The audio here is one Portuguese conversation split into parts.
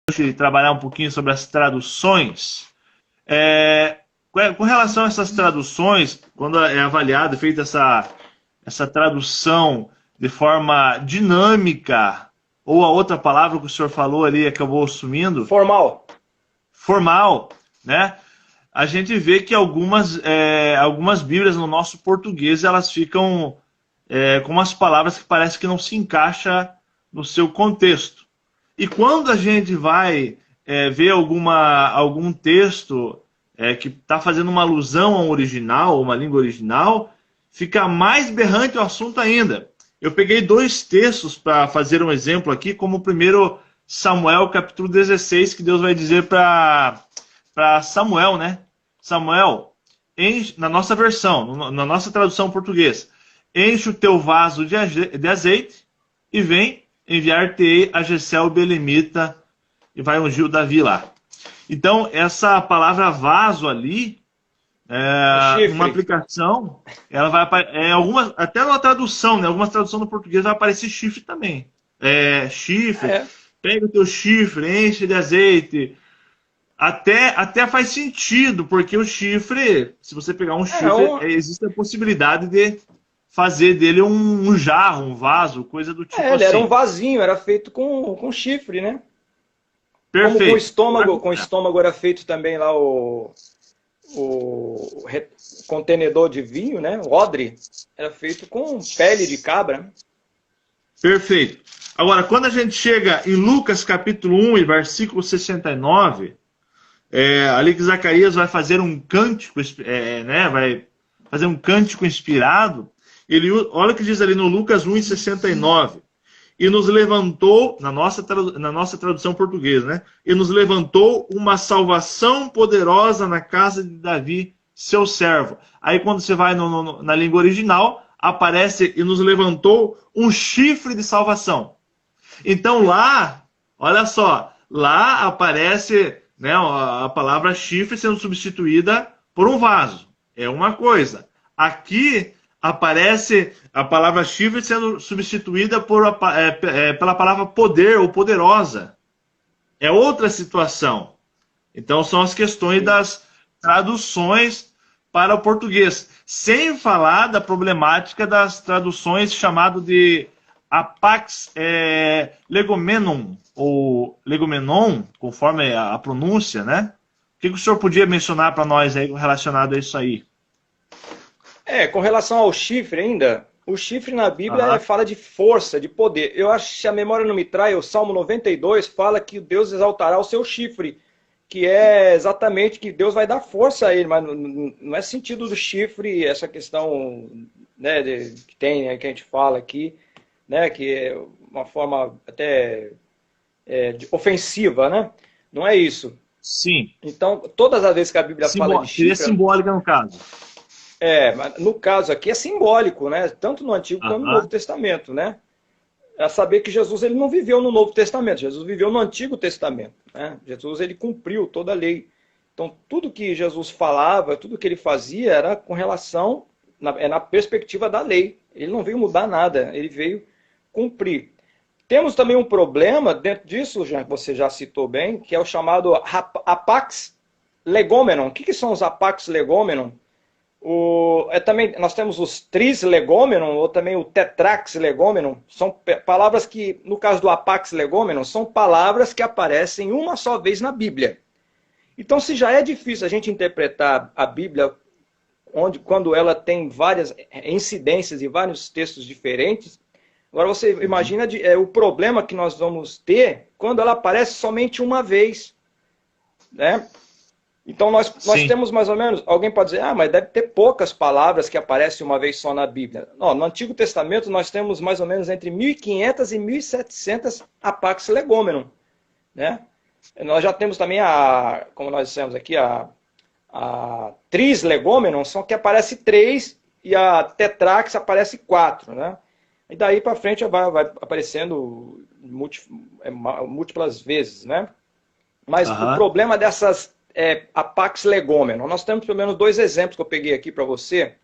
hoje trabalhar um pouquinho sobre as traduções. Com relação a essas traduções, quando é avaliada, feita essa tradução de forma dinâmica, ou a outra palavra que o senhor falou ali acabou sumindo, formal, né? A gente vê que algumas Bíblias no nosso português elas ficam com umas palavras que parece que não se encaixa no seu contexto. E quando a gente vai ver algum texto que está fazendo uma alusão a um original, uma língua original, fica mais berrante o assunto ainda. Eu peguei 2 textos para fazer um exemplo aqui, como o primeiro Samuel, capítulo 16, que Deus vai dizer para Samuel, né? Samuel, na nossa versão, na nossa tradução portuguesa, enche o teu vaso de azeite e vem enviar-te a Jessé o Belemita e vai ungir o Davi lá. Então, essa palavra vaso ali, uma aplicação, ela vai até na tradução, né? Algumas traduções no português vai aparecer chifre também. Chifre, pega o teu chifre, enche de azeite. Até faz sentido, porque o chifre, se você pegar um chifre, existe a possibilidade de fazer dele um jarro, um vaso, coisa do tipo assim. Ele era um vasinho, era feito com chifre, né? Perfeito. Como com o estômago era feito também lá o contenedor de vinho, né? O odre, era feito com pele de cabra. Perfeito. Agora, quando a gente chega em Lucas capítulo 1 e versículo 69, ali que Zacarias vai fazer um cântico, né? Vai fazer um cântico inspirado. Olha o que diz ali no Lucas 1,69. E nos levantou, na nossa tradução portuguesa, né? E nos levantou uma salvação poderosa na casa de Davi, seu servo. Aí quando você vai na língua original, aparece e nos levantou um chifre de salvação. Então lá, olha só, lá aparece, né, a palavra chifre sendo substituída por um vaso. É uma coisa. Aqui aparece a palavra chifre sendo substituída pela palavra poder ou poderosa. É outra situação. Então são as questões das traduções para o português. Sem falar da problemática das traduções chamado de apax legomenon, ou legomenon, conforme a pronúncia, né? O que o senhor podia mencionar para nós aí relacionado a isso aí? Com relação ao chifre ainda, o chifre na Bíblia fala de força, de poder. Eu acho que se a memória não me trai, o Salmo 92 fala que Deus exaltará o seu chifre, que é exatamente que Deus vai dar força a ele, mas não é sentido do chifre, essa questão, né, que tem, né, que a gente fala aqui, né, que é uma forma até ofensiva, né? Não é isso. Sim. Então, todas as vezes que a Bíblia fala de chifre... Seria simbólica no caso. Mas no caso aqui é simbólico, né? Tanto no Antigo como no Novo Testamento, né? É saber que Jesus ele não viveu no Novo Testamento, Jesus viveu no Antigo Testamento, né? Jesus ele cumpriu toda a lei. Então tudo que Jesus falava, tudo que ele fazia era com relação, na perspectiva da lei. Ele não veio mudar nada, ele veio cumprir. Temos também um problema dentro disso, Jean, que você já citou bem, que é o chamado apax legomenon. O que são os apax legomenon? Também, nós temos os tris legomenon, ou também o tetrax legomenon. São palavras que, no caso do apax legomenon, são palavras que aparecem uma só vez na Bíblia. Então, se já é difícil a gente interpretar a Bíblia, quando ela tem várias incidências e vários textos diferentes, agora você imagina o problema que nós vamos ter quando ela aparece somente uma vez, né? Então nós temos mais ou menos, alguém pode dizer, mas deve ter poucas palavras que aparecem uma vez só na Bíblia. Não, no Antigo Testamento nós temos mais ou menos entre 1.500 e 1.700 apax legomenon, né? Nós já temos também como nós dissemos aqui, a tris legomenon, são que aparece 3 e a tetrax aparece 4, né? E daí para frente vai aparecendo múltiplas vezes, né? Mas o problema dessas apax legomenon, nós temos pelo menos 2 exemplos que eu peguei aqui para você.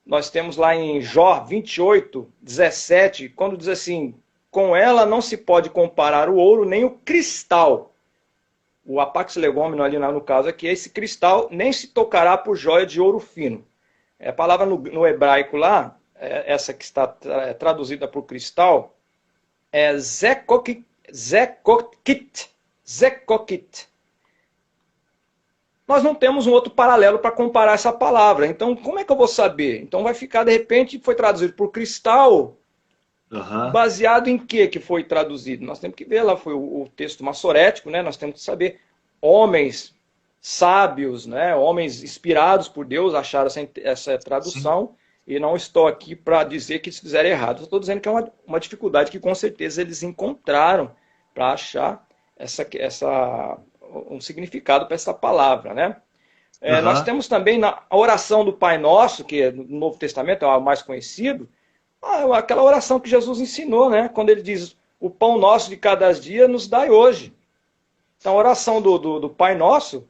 Nós temos lá em Jó 28, 17, quando diz assim, Com ela não se pode comparar o ouro nem o cristal. O apax legômeno ali no caso aqui, esse cristal nem se tocará por joia de ouro fino. A palavra no hebraico lá, essa que está traduzida por cristal, é zekokit. Nós não temos um outro paralelo para comparar essa palavra. Então, como é que eu vou saber? Então vai ficar, de repente, foi traduzido por cristal, baseado em que foi traduzido? Nós temos que ver lá, foi o texto massorético, né? Nós temos que saber. Homens sábios, né? Homens inspirados por Deus acharam essa tradução. Sim. E não estou aqui para dizer que eles fizeram errado. Estou dizendo que é uma dificuldade que com certeza eles encontraram para achar um significado para essa palavra, né? Nós temos também a oração do Pai Nosso, que no Novo Testamento é o mais conhecido, aquela oração que Jesus ensinou, né? Quando ele diz, o pão nosso de cada dia nos dai hoje. Então a oração do Pai Nosso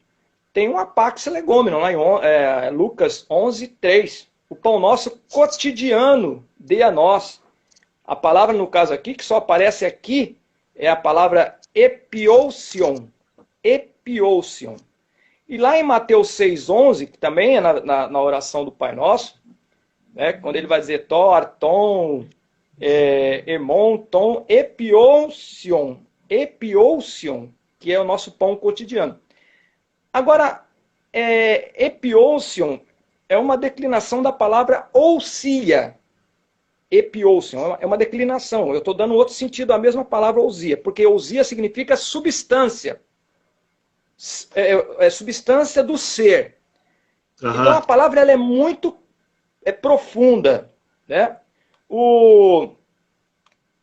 tem um apax legômeno, lá em Lucas 11:3. O pão nosso cotidiano dê a nós. A palavra, no caso aqui, que só aparece aqui, é a palavra epiousion. Epiousion. E lá em Mateus 6:11, que também é na oração do Pai Nosso, né, quando ele vai dizer tor, tom, emon, tom, epiousion. Epiousion, que é o nosso pão cotidiano. Agora, epiousion é uma declinação da palavra ousia. Epiousion é uma declinação. Eu estou dando outro sentido à mesma palavra ousia, porque ousia significa substância. Substância do ser. Então a palavra ela é muito profunda, né?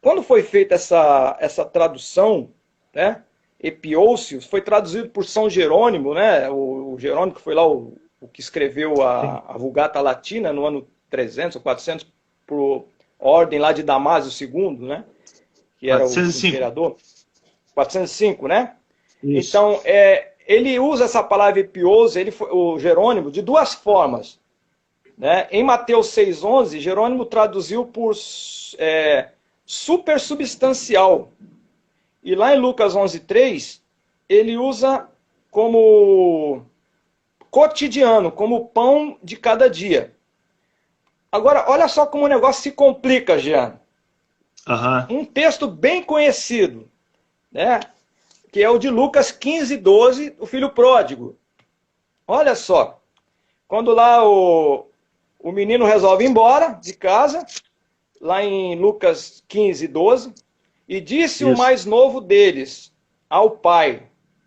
Quando foi feita essa tradução, né? Epiousios, foi traduzido por São Jerônimo, né? O Jerônimo que foi lá o que escreveu a Vulgata Latina no ano 300 ou 400 por ordem lá de Damásio II, né? Que era 405. O imperador. 405, né? Isso. Então, ele usa essa palavra epiousia, o Jerônimo, de duas formas. Né? Em Mateus 6:11, Jerônimo traduziu por supersubstancial. E lá em Lucas 11:3, ele usa como cotidiano, como pão de cada dia. Agora, olha só como o negócio se complica, Jean. Um texto bem conhecido, né? Que é o de Lucas 15:12, o filho pródigo. Olha só, quando lá o menino resolve ir embora de casa, lá em Lucas 15:12, e disse o mais novo deles ao pai,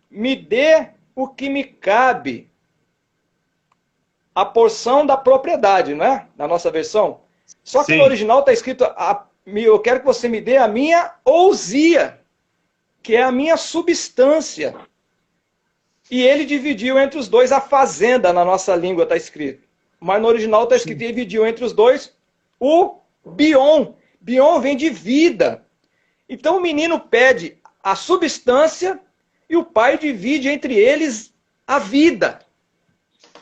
me dê o que me cabe, a porção da propriedade, não é? Na nossa versão. Só que no original está escrito, eu quero que você me dê a minha ousia, que é a minha substância. E ele dividiu entre os dois a fazenda, na nossa língua está escrito. Mas no original está escrito, ele dividiu entre os dois o bion. Bion vem de vida. Então o menino pede a substância e o pai divide entre eles a vida.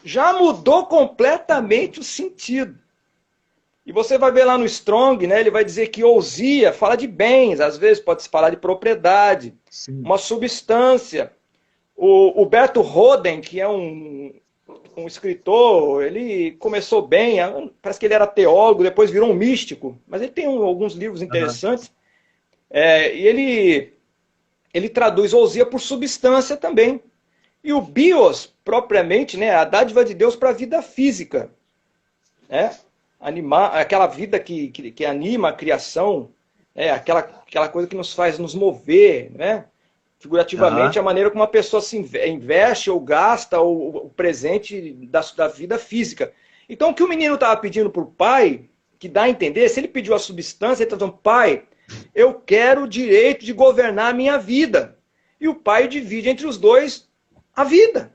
Já mudou completamente o sentido. E você vai ver lá no Strong, né, ele vai dizer que ousia fala de bens, às vezes pode se falar de propriedade, uma substância. O Berto Roden, que é um escritor, ele começou bem, parece que ele era teólogo, depois virou um místico, mas ele tem alguns livros interessantes. E ele traduz ousia por substância também. E o bios, propriamente, né, a dádiva de Deus para a vida física. Né? Aquela vida que anima a criação, aquela coisa que nos faz nos mover, né? Figurativamente, a maneira como uma pessoa se investe ou gasta o presente da vida física. Então, o que o menino estava pedindo para o pai, que dá a entender, se ele pediu a substância, ele está dizendo, pai, eu quero o direito de governar a minha vida. E o pai divide entre os dois a vida.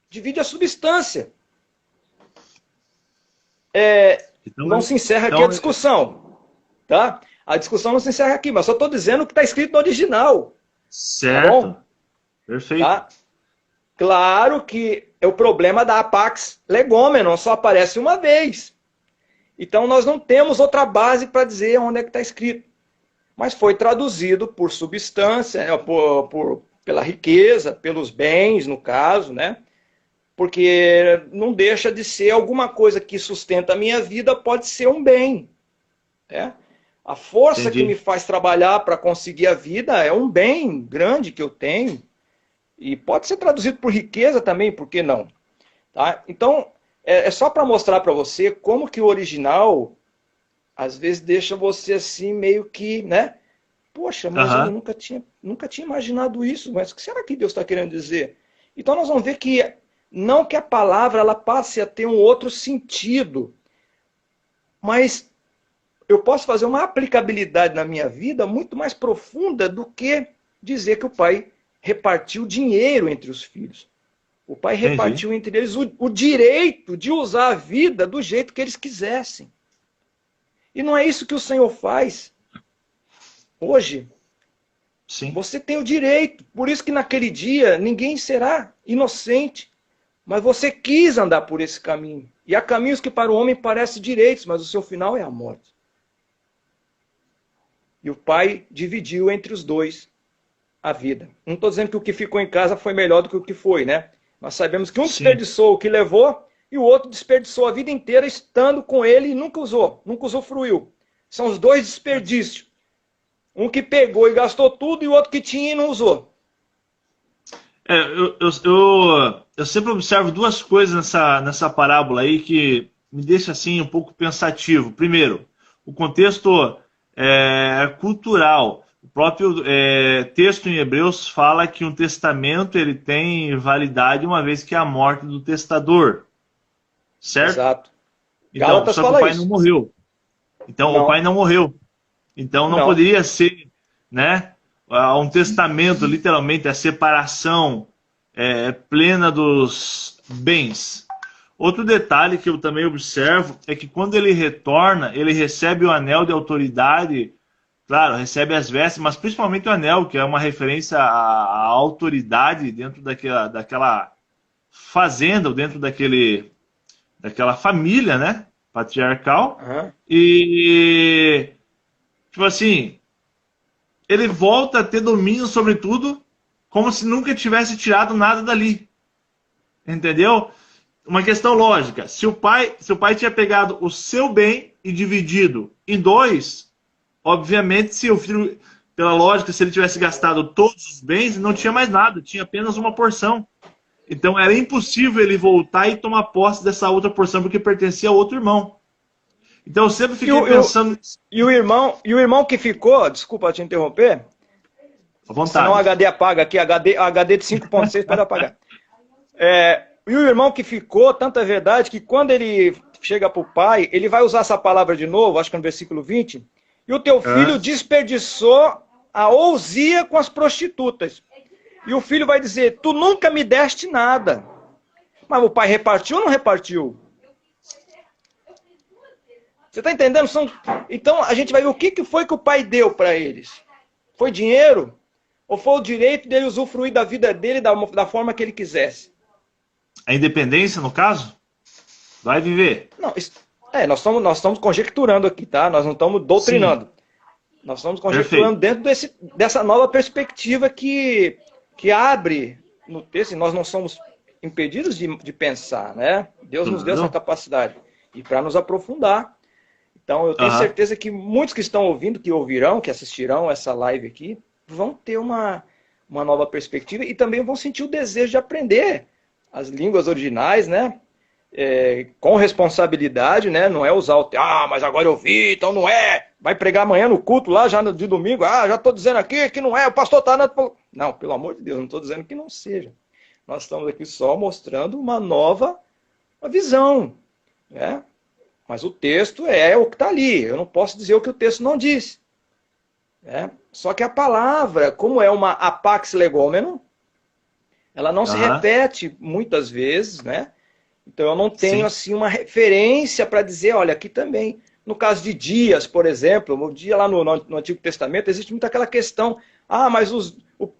Divide a substância. Então, não se encerra aqui a discussão. Tá? A discussão não se encerra aqui, mas só estou dizendo o que está escrito no original. Certo. Tá, perfeito. Tá? Claro que é o problema da apax legômeno, só aparece uma vez. Então nós não temos outra base para dizer onde é que está escrito. mas foi traduzido por substância, pela riqueza, pelos bens, no caso, né? Porque não deixa de ser alguma coisa que sustenta a minha vida, pode ser um bem. Né? A força que me faz trabalhar para conseguir a vida é um bem grande que eu tenho. E pode ser traduzido por riqueza também, por que não? Tá? Então, é só para mostrar para você como que o original, às vezes, deixa você assim, meio que, né? Poxa, mas eu nunca tinha imaginado isso. Mas o que será que Deus está querendo dizer? Então, nós vamos ver que não que a palavra ela passe a ter um outro sentido, mas eu posso fazer uma aplicabilidade na minha vida muito mais profunda do que dizer que o pai repartiu dinheiro entre os filhos. O pai repartiu entre eles o direito de usar a vida do jeito que eles quisessem. E não é isso que o Senhor faz. Hoje, Sim. Você tem o direito. Por isso que naquele dia ninguém será inocente. Mas você quis andar por esse caminho. E há caminhos que para o homem parecem direitos, mas o seu final é a morte. E o pai dividiu entre os dois a vida. Não estou dizendo que o que ficou em casa foi melhor do que o que foi, né? Nós sabemos que um desperdiçou o que levou e o outro desperdiçou a vida inteira estando com ele e nunca usou, nunca usufruiu. São os dois desperdícios. Um que pegou e gastou tudo e o outro que tinha e não usou. Eu sempre observo duas coisas nessa parábola aí que me deixa assim um pouco pensativo. Primeiro, o contexto cultural. O próprio texto em Hebreus fala que um testamento ele tem validade uma vez que é a morte do testador. Certo? Exato. Então, Gálatas só que fala o pai isso. não morreu. Então, o pai não morreu. Então, não poderia ser, né, um testamento, literalmente, a separação plena dos bens. Outro detalhe que eu também observo é que quando ele retorna, ele recebe o anel de autoridade. Claro, recebe as vestes, mas principalmente o anel, que é uma referência à autoridade dentro daquela fazenda, ou dentro daquela família, né, patriarcal. E, tipo assim, ele volta a ter domínio sobre tudo, como se nunca tivesse tirado nada dali. Entendeu? Uma questão lógica. Se o pai tinha pegado o seu bem e dividido em dois, obviamente, se o filho, pela lógica, se ele tivesse gastado todos os bens, não tinha mais nada, tinha apenas uma porção. Então era impossível ele voltar e tomar posse dessa outra porção, porque pertencia ao outro irmão. Então eu sempre fiquei pensando... E o irmão que ficou, desculpa te interromper, à vontade. Senão o HD apaga aqui, HD de 5.6 pode apagar. E o irmão que ficou, tanto é verdade que quando ele chega para o pai, ele vai usar essa palavra de novo, acho que no versículo 20, e o teu filho desperdiçou a ousia com as prostitutas. E o filho vai dizer, tu nunca me deste nada. Mas o pai repartiu ou não repartiu? Você está entendendo? Então a gente vai ver o que foi que o pai deu para eles. Foi dinheiro? Ou foi o direito dele usufruir da vida dele da forma que ele quisesse? A independência, no caso? Vai viver. Não, nós estamos conjecturando aqui, tá? Nós não estamos doutrinando. Sim. Nós estamos conjecturando dentro dessa nova perspectiva que abre no texto, e nós não somos impedidos de pensar, né? Deus nos deu essa capacidade. E para nos aprofundar. Então, eu tenho certeza que muitos que estão ouvindo, que ouvirão, que assistirão essa live aqui, vão ter uma nova perspectiva e também vão sentir o desejo de aprender as línguas originais, né? Com responsabilidade, né? Não é usar mas agora eu vi, então não é. Vai pregar amanhã no culto lá, já de domingo. Já estou dizendo aqui que não é, o pastor está... Não, pelo amor de Deus, não estou dizendo que não seja. Nós estamos aqui só mostrando uma visão, né? Mas o texto é o que está ali. Eu não posso dizer o que o texto não diz. Né? Só que a palavra, como é uma apax legomenon, ela não se repete muitas vezes, né? Então eu não tenho assim uma referência para dizer, olha, aqui também. No caso de dias, por exemplo, o dia lá no Antigo Testamento, existe muito aquela questão, mas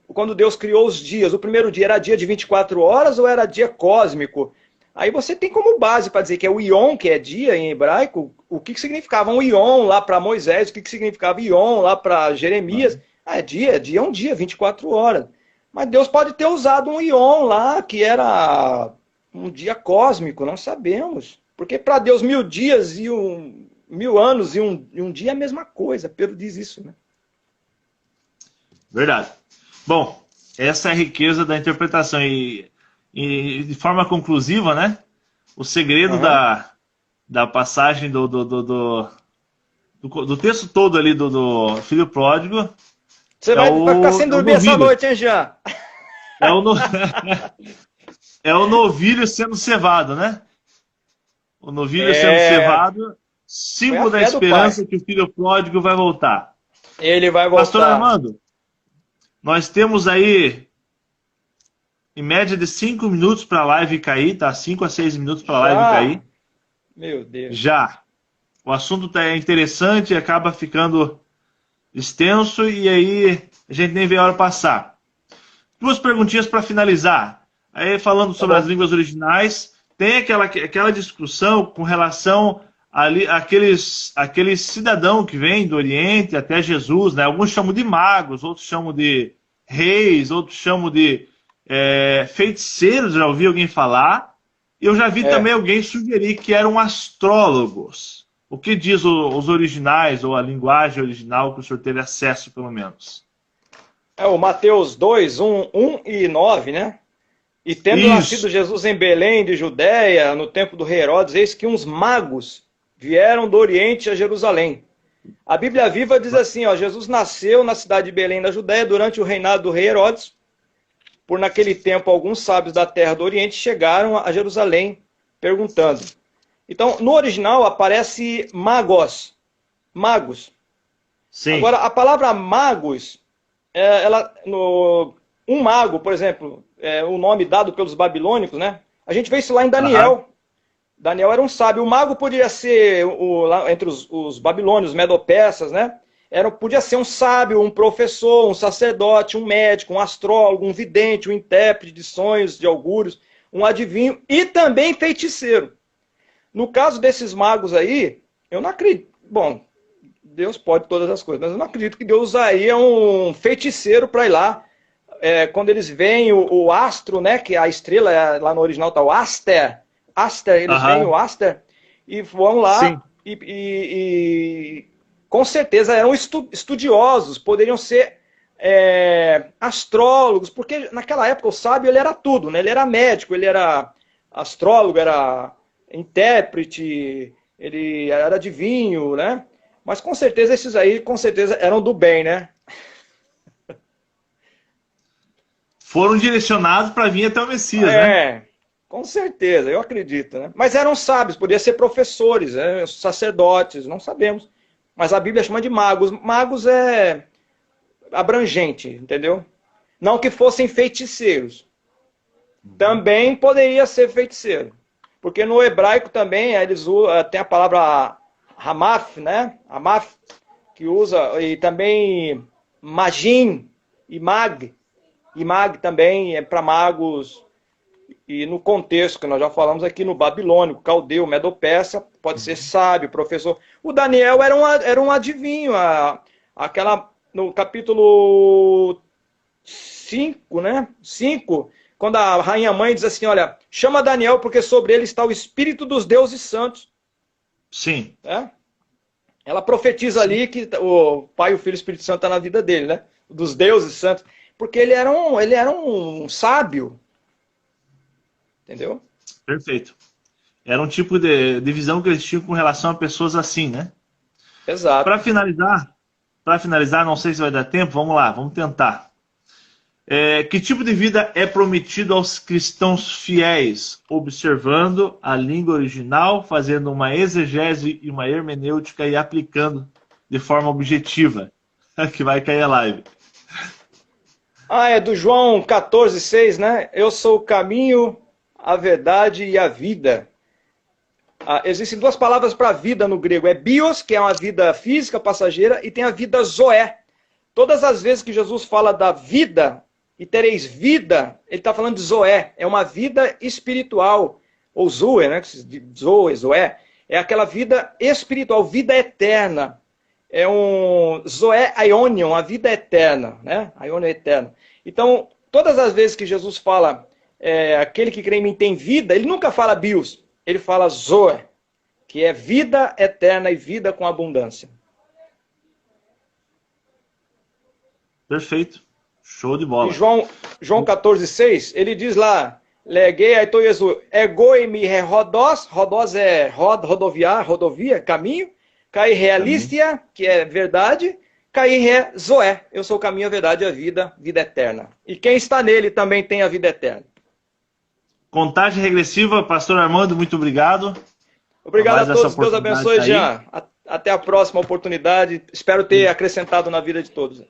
quando Deus criou os dias, o primeiro dia era dia de 24 horas ou era dia cósmico? Aí você tem como base para dizer que é o Yom, que é dia em hebraico, o que significava um Yom lá para Moisés, o que significava Yom lá para Jeremias. Ah, dia é um dia, 24 horas. Mas Deus pode ter usado um Yom lá, que era um dia cósmico, não sabemos. Porque para Deus 1000 dias e 1000 anos e um dia é a mesma coisa. Pedro diz isso, né? Verdade. Bom, essa é a riqueza da interpretação. E de forma conclusiva, né? O segredo da passagem do texto todo ali do filho pródigo. Você vai ficar sem dormir essa noite, hein, Jean? É o novilho sendo cevado, né? O novilho sendo cevado, símbolo da esperança que o filho pródigo vai voltar. Ele vai voltar. Pastor Armando, nós temos aí em média de 5 minutos para a live cair, tá? 5 a 6 minutos para a live cair. Meu Deus. Já. O assunto tá interessante, acaba ficando extenso e aí a gente nem vê a hora passar. 2 perguntinhas para finalizar. Aí falando sobre as línguas originais, tem aquela discussão com relação àqueles cidadãos que vêm do Oriente até Jesus, né? Alguns chamam de magos, outros chamam de reis, outros chamam de feiticeiros, já ouvi alguém falar. Eu já vi também alguém sugerir que eram astrólogos. O que diz os originais, ou a linguagem original que o senhor teve acesso, pelo menos? O Mateus 2, 1 e 9, né? E tendo nascido Jesus em Belém de Judéia, no tempo do rei Herodes, eis que uns magos vieram do Oriente a Jerusalém. A Bíblia Viva diz assim, ó, Jesus nasceu na cidade de Belém da Judéia durante o reinado do rei Herodes. Por naquele tempo, alguns sábios da terra do Oriente chegaram a Jerusalém perguntando. Então, no original aparece magos. Sim. Agora, a palavra magos, um mago, por exemplo, o nome dado pelos babilônicos, né? A gente vê isso lá em Daniel. Daniel era um sábio. O mago podia ser, lá entre os babilônios, os medo-persas, né? Podia ser um sábio, um professor, um sacerdote, um médico, um astrólogo, um vidente, um intérprete de sonhos, de augúrios, um adivinho e também feiticeiro. No caso desses magos aí, eu não acredito. Bom, Deus pode todas as coisas, mas eu não acredito que Deus usaria um feiticeiro para ir lá. Quando eles veem o astro, né, que a estrela, lá no original está o Aster, eles veem o Aster e vão lá e com certeza eram estudiosos, poderiam ser astrólogos, porque naquela época o sábio ele era tudo, né? Ele era médico, ele era astrólogo, era intérprete, ele era adivinho, né? Mas com certeza esses aí, com certeza, eram do bem, né? Foram direcionados para vir até o Messias, né? Com certeza, eu acredito, né? Mas eram sábios, podiam ser professores, sacerdotes, não sabemos. Mas a Bíblia chama de magos. Magos é abrangente, entendeu? Não que fossem feiticeiros. Também poderia ser feiticeiro. Porque no hebraico também eles tem a palavra Hamaf, né? Hamaf, que usa, e também Magin e Mag. E Mag também é para magos. E no contexto que nós já falamos aqui, no babilônico, caldeu, medo-persa, pode ser sábio, professor. O Daniel era um adivinho. No capítulo 5, né? 5, quando a rainha mãe diz assim, olha, chama Daniel porque sobre ele está o espírito dos deuses santos. Sim. Ela profetiza ali que o Pai, o Filho e o Espírito Santo está na vida dele, né? Dos deuses santos. Porque ele era um sábio. Entendeu? Perfeito. Era um tipo de visão que eles tinham com relação a pessoas assim, né? Exato. Para finalizar, não sei se vai dar tempo, vamos lá, vamos tentar. Que tipo de vida é prometido aos cristãos fiéis, observando a língua original, fazendo uma exegese e uma hermenêutica e aplicando de forma objetiva? Que vai cair a live. É do João 14,6, né? Eu sou o caminho, a verdade e a vida. Existem 2 palavras para vida no grego. É bios, que é uma vida física, passageira, e tem a vida zoé. Todas as vezes que Jesus fala da vida, e tereis vida, ele está falando de zoé. É uma vida espiritual. ou Zoe, né? Zoé, é aquela vida espiritual, vida eterna. É um Zoé Aionion, a vida eterna, né? Aionion eterna. Então, todas as vezes que Jesus fala, aquele que crê em mim tem vida, ele nunca fala bios, ele fala Zoé, que é vida eterna e vida com abundância. Perfeito. Show de bola. Em João 14,6, ele diz lá, Leguei aito Jesus, egoimi rodos, rodos é rodovia, caminho, cai realistia, que é verdade, cai re zoé, eu sou o caminho, a verdade e a vida, vida eterna. E quem está nele também tem a vida eterna. Contagem regressiva, pastor Armando, muito obrigado. Obrigado a todos, Deus abençoe, Jean. Até a próxima oportunidade, espero ter acrescentado na vida de todos.